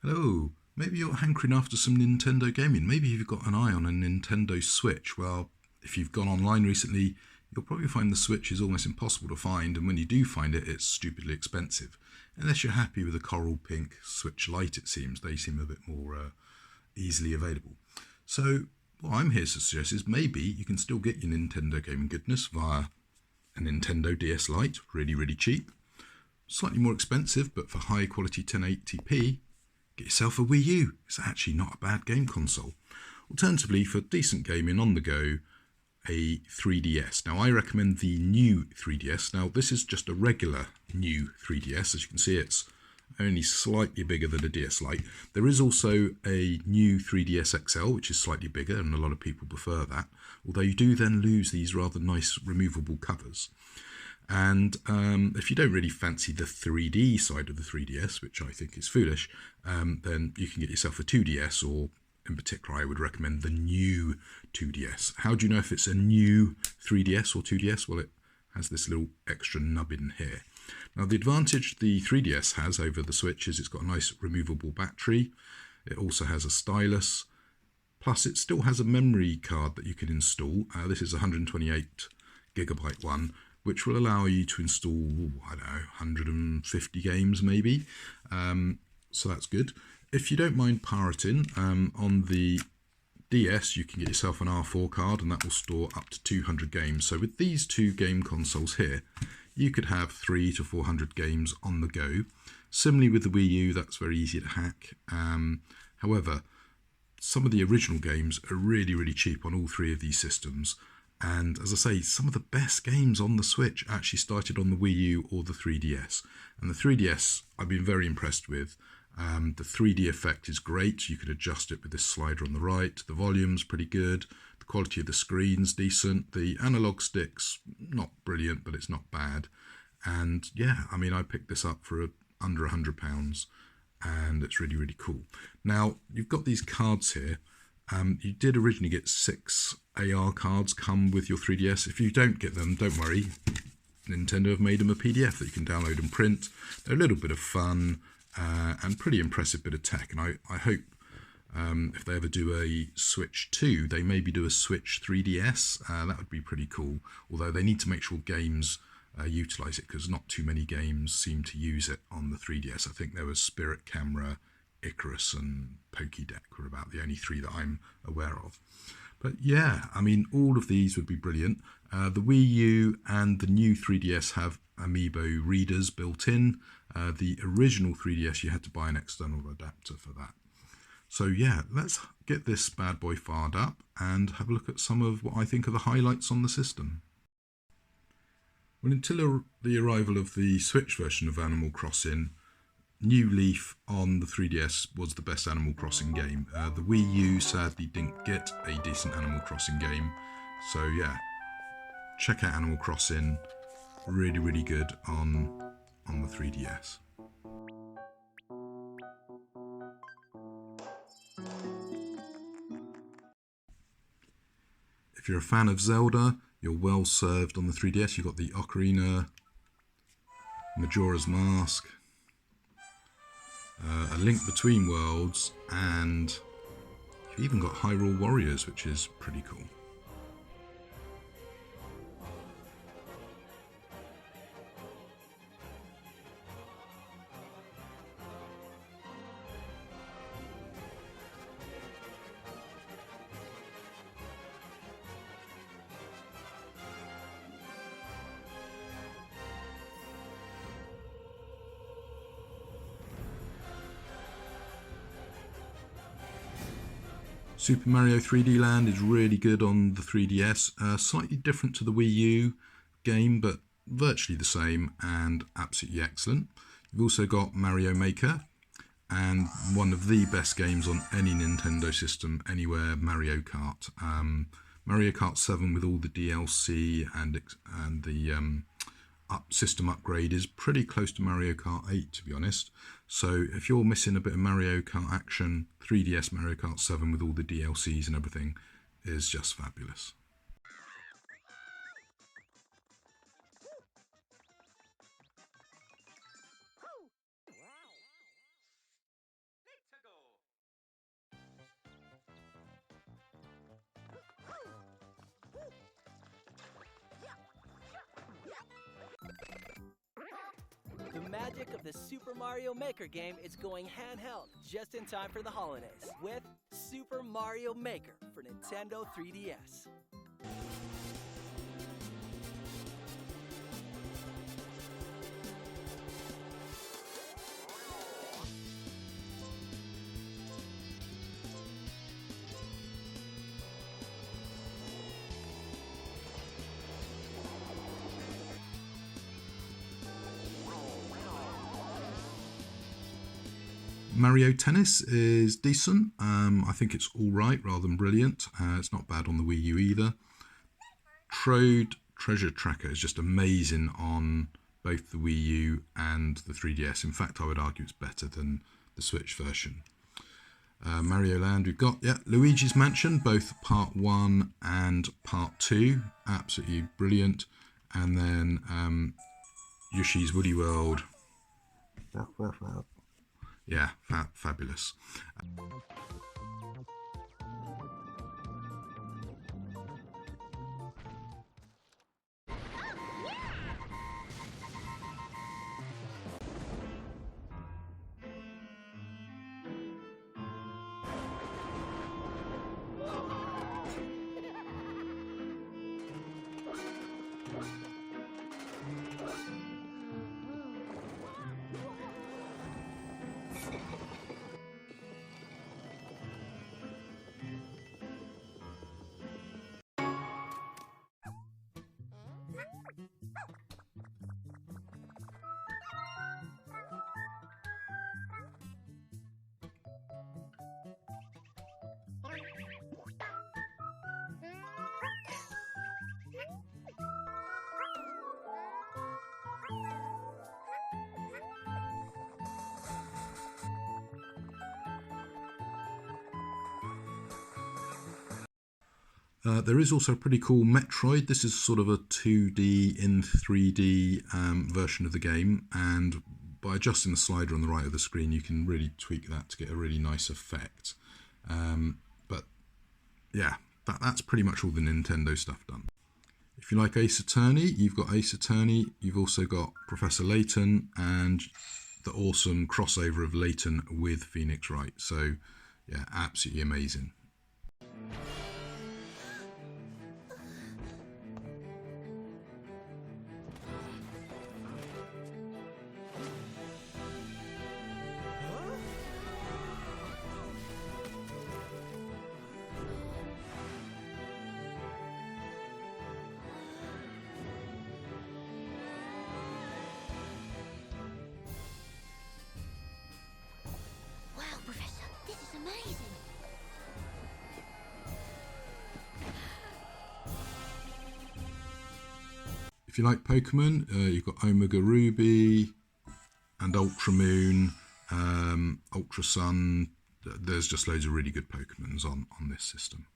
Hello, maybe you're hankering after some Nintendo gaming. Maybe you've got an eye on a Nintendo Switch. Well, if you've gone online recently, you'll probably find the Switch is almost impossible to find, and when you do find it, it's stupidly expensive. Unless you're happy with the coral pink Switch Lite, it seems. They seem a bit more easily available. So, what I'm here to suggest is maybe you can still get your Nintendo gaming goodness via a Nintendo DS Lite, really, really cheap. Slightly more expensive, but for high quality 1080p, get yourself a WiiU. It's actually not a bad game console. Alternatively, for decent gaming on the go, a 3DS. Now, I recommend the new 3DS. Now, this is just a regular new 3DS. As you can see, it's only slightly bigger than a DS Lite. There is also a new 3DS XL, which is slightly bigger, and a lot of people prefer that. Although you do then lose these rather nice removable covers. And if you don't really fancy the 3D side of the 3DS, which I think is foolish, then you can get yourself a 2DS, or in particular, I would recommend the new 2DS. How do you know if it's a new 3DS or 2DS? Well, it has this little extra nubbin here. Now, the advantage the 3DS has over the Switch is it's got a nice removable battery. It also has a stylus. Plus, it still has a memory card that you can install. This is a 128GB one, which will allow you to install, I don't know, 150 games maybe. So that's good. If you don't mind pirating, on the DS you can get yourself an R4 card, and that will store up to 200 games. So with these two game consoles here, you could have 300 to 400 games on the go. Similarly with the WiiU, that's very easy to hack. However, some of the original games are really, really cheap on all three of these systems. And as I say, some of the best games on the Switch actually started on the WiiU or the 3DS. And the 3DS I've been very impressed with. The 3D effect is great. You can adjust it with this slider on the right. The volume's pretty good. The quality of the screen's decent. The analog stick's not brilliant, but it's not bad. And yeah, I mean, I picked this up for under £100, and it's really, really cool. Now, you've got these cards here. You did originally get 6 AR cards come with your 3DS. If you don't get them, don't worry. Nintendo have made them a PDF that you can download and print. They're a little bit of fun and pretty impressive bit of tech. And I hope if they ever do a Switch 2, they maybe do a Switch 3DS. That would be pretty cool. Although they need to make sure games utilise it, because not too many games seem to use it on the 3DS. I think there was Spirit Camera, Icarus and Pokédeck were about the only 3 that I'm aware of. But yeah, I mean, all of these would be brilliant. The WiiU and the new 3DS have Amiibo readers built in. The original 3DS, you had to buy an external adapter for that. So yeah, let's get this bad boy fired up and have a look at some of what I think are the highlights on the system. Well, until the arrival of the Switch version of Animal Crossing, New Leaf on the 3DS was the best Animal Crossing game. The Wii U sadly didn't get a decent Animal Crossing game. So yeah, check out Animal Crossing. Really, really good on the 3DS. If you're a fan of Zelda, you're well served on the 3DS. You've got the Ocarina, Majora's Mask, A Link Between Worlds, and you've even got Hyrule Warriors, which is pretty cool. Super Mario 3D Land is really good on the 3DS. Slightly different to the Wii U game, but virtually the same and absolutely excellent. You've also got Mario Maker, and one of the best games on any Nintendo system anywhere, Mario Kart. Mario Kart 7 with all the DLC and the system upgrade is pretty close to Mario Kart 8, to be honest. So if you're missing a bit of Mario Kart action, 3DS Mario Kart 7 with all the DLCs and everything is just fabulous. magic of the Super Mario Maker game is going handheld just in time for the holidays with Super Mario Maker for Nintendo 3DS. Mario Tennis is decent. I think it's all right rather than brilliant. It's not bad on the Wii U either. Trode Treasure Tracker is just amazing on both the Wii U and the 3DS. In fact, I would argue it's better than the Switch version. Mario Land, we've got, Luigi's Mansion, both Part 1 and Part 2. Absolutely brilliant. And then Yoshi's Woolly World. Yeah, fabulous. There is also a pretty cool Metroid. This is sort of a 2D in 3D version of the game, and by adjusting the slider on the right of the screen you can really tweak that to get a really nice effect. But yeah, that's pretty much all the Nintendo stuff done. If you like Ace Attorney, you've got Ace Attorney, you've also got Professor Layton and the awesome crossover of Layton with Phoenix Wright. So yeah, absolutely amazing. Professor, this is amazing. If you like Pokemon, you've got Omega Ruby and Ultra Moon, Ultra Sun. There's just loads of really good Pokemons on this system.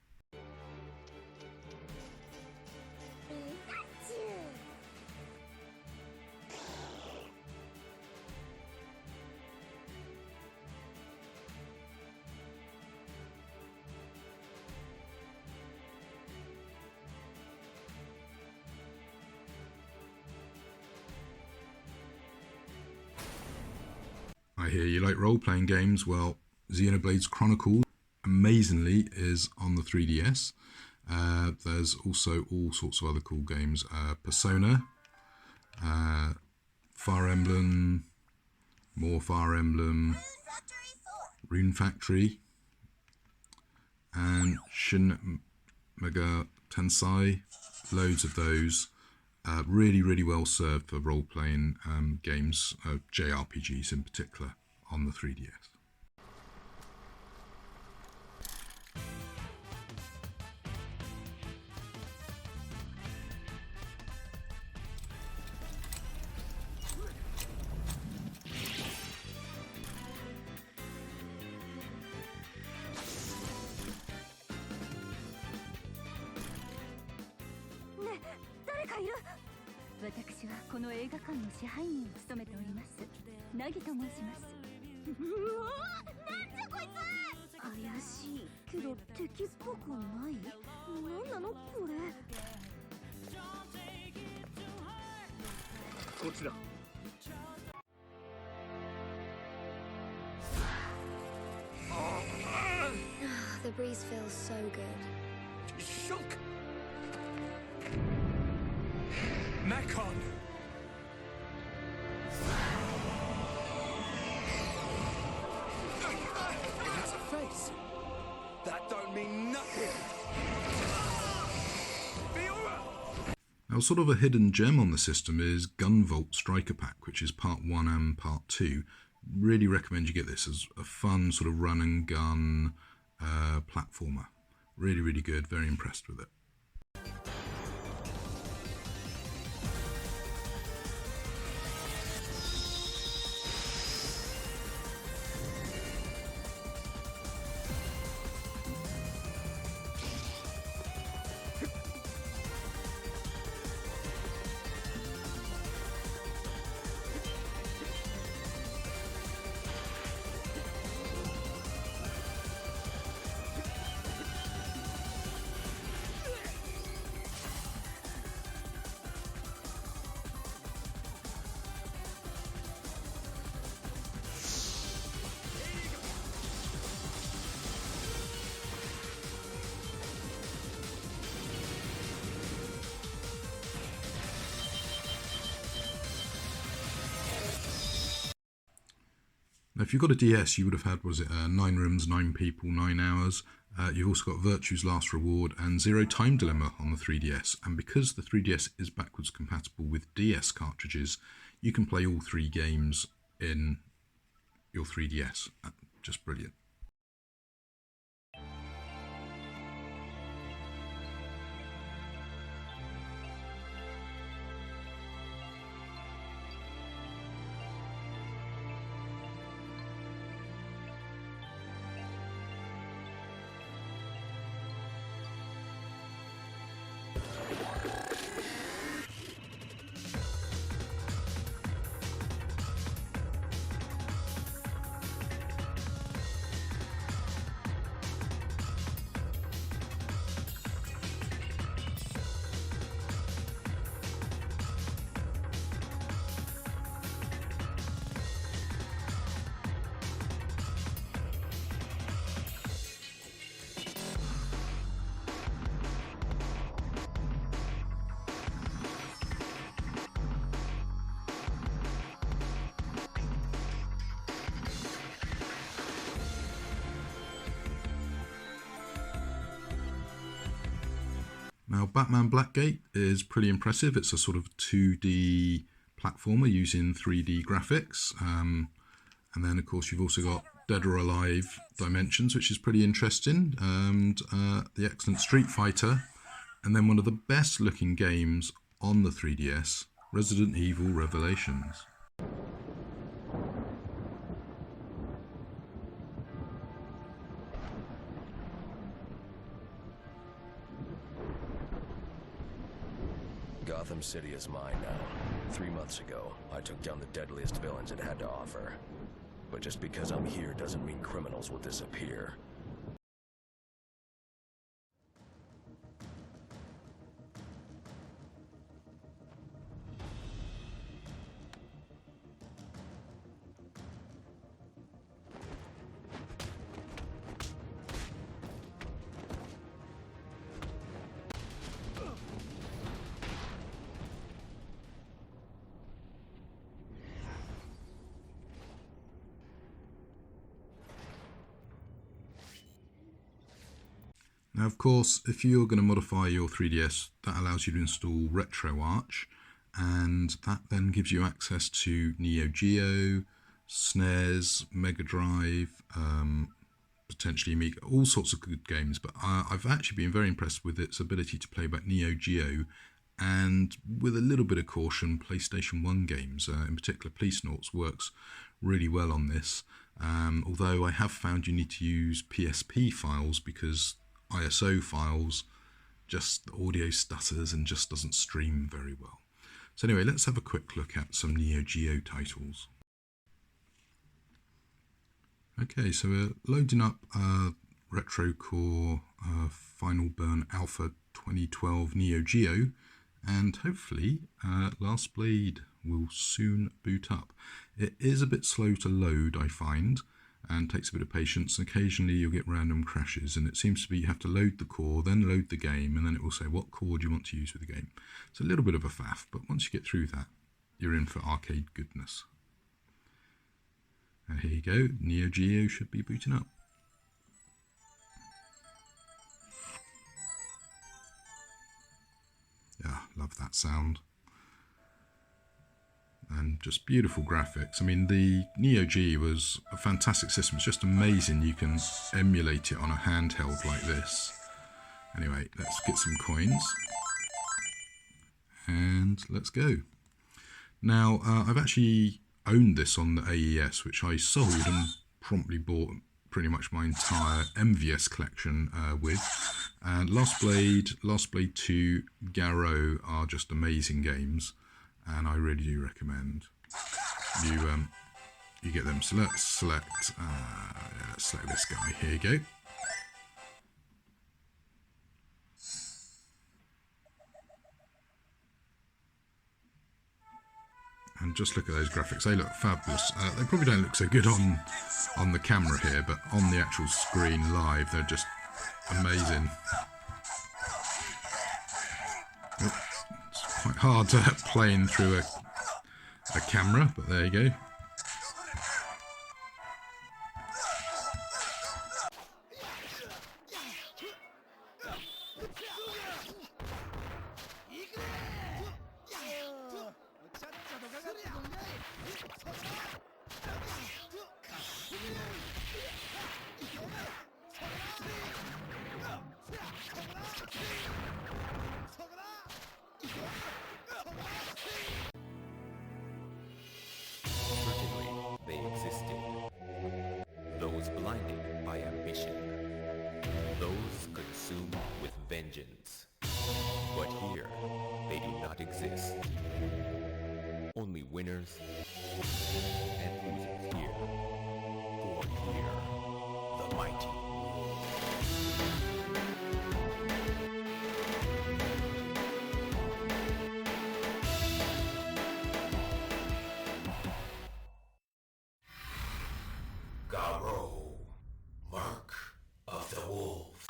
I hear you like role-playing games. Well, Xenoblade Chronicles, amazingly, is on the 3DS. There's also all sorts of other cool games. Persona, Fire Emblem, more Fire Emblem, Rune Factory, and Shin Megami Tensei. Loads of those. Really well served for role-playing games, JRPGs in particular, on the 3DS.ね、誰かいる？私はこの映画館の支配人を務めておりますナギと申します。うわ、なんじゃこいつ！怪しいけど敵っぽくない？なんなのこれ？こちら。The breeze feels so good. Shulk! Macon! It has a face. That don't mean nothing. Now, sort of a hidden gem on the system is Gunvolt Striker Pack, which is part 1 and part 2. Really recommend you get this as a fun sort of run and gun platformer. Really, really good. Very impressed with it. Now, if you've got a DS, you would have had, 9 rooms, 9 people, 9 hours. You've also got Virtue's Last Reward and Zero Time Dilemma on the 3DS. And because the 3DS is backwards compatible with DS cartridges, you can play all 3 games in your 3DS. Just brilliant. Now, Batman Blackgate is pretty impressive. It's a sort of 2D platformer using 3D graphics. And then, of course, you've also got Dead or Alive Dimensions, which is pretty interesting. And the excellent Street Fighter. And then one of the best looking games on the 3DS, Resident Evil Revelations. Gotham City is mine now. 3 months ago, I took down the deadliest villains it had to offer. But just because I'm here doesn't mean criminals will disappear. Now, of course, if you're going to modify your 3DS, that allows you to install RetroArch, and that then gives you access to NeoGeo, SNES, Mega Drive, potentially Amiga, all sorts of good games. But I've actually been very impressed with its ability to play back NeoGeo, and with a little bit of caution, PlayStation 1 games, in particular Policenauts, works really well on this. Although I have found you need to use PSP files because ISO files, just the audio stutters and just doesn't stream very well. So anyway, let's have a quick look at some NeoGeo titles. Okay, so we're loading up RetroCore Final Burn Alpha 2012 NeoGeo, and hopefully Last Blade will soon boot up. It is a bit slow to load, I find, and takes a bit of patience. Occasionally you'll get random crashes, and it seems to be you have to load the core, then load the game, and then it will say what core do you want to use with the game. It's a little bit of a faff, but once you get through that, you're in for arcade goodness. And here you go, NeoGeo should be booting up. Yeah, love that sound. And just beautiful graphics. I mean, the NeoGeo was a fantastic system. It's just amazing you can emulate it on a handheld like this. Anyway, let's get some coins. And let's go. Now, I've actually owned this on the AES, which I sold and promptly bought pretty much my entire MVS collection with. And Lost Blade 2, Garrow are just amazing games, and I really do recommend you get them. So let's select this guy. Here you go. And just look at those graphics, they look fabulous. They probably don't look so good on the camera here, but on the actual screen live, they're just amazing. It's quite hard playing through a camera, but there you go. Certainly, they existed. Those blinded by ambition. Those consumed with vengeance. But here, they do not exist. Only winners and losers here. For here, the mighty. Garo, Mark of the Wolf.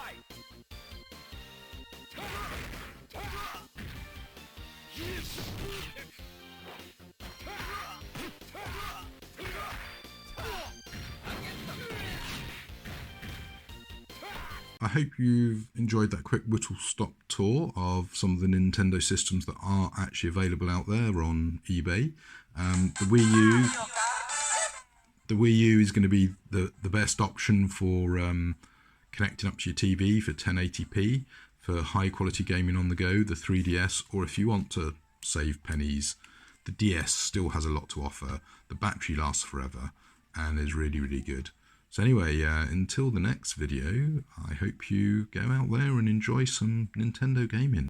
I hope you've enjoyed that quick whistle-stop tour of some of the Nintendo systems that are actually available out there on eBay. The Wii U is going to be the best option for connecting up to your TV for 1080p, for high quality gaming on the go. The 3DS, or if you want to save pennies, the DS still has a lot to offer. The battery lasts forever and is really, really good. So anyway, until the next video, I hope you go out there and enjoy some Nintendo gaming.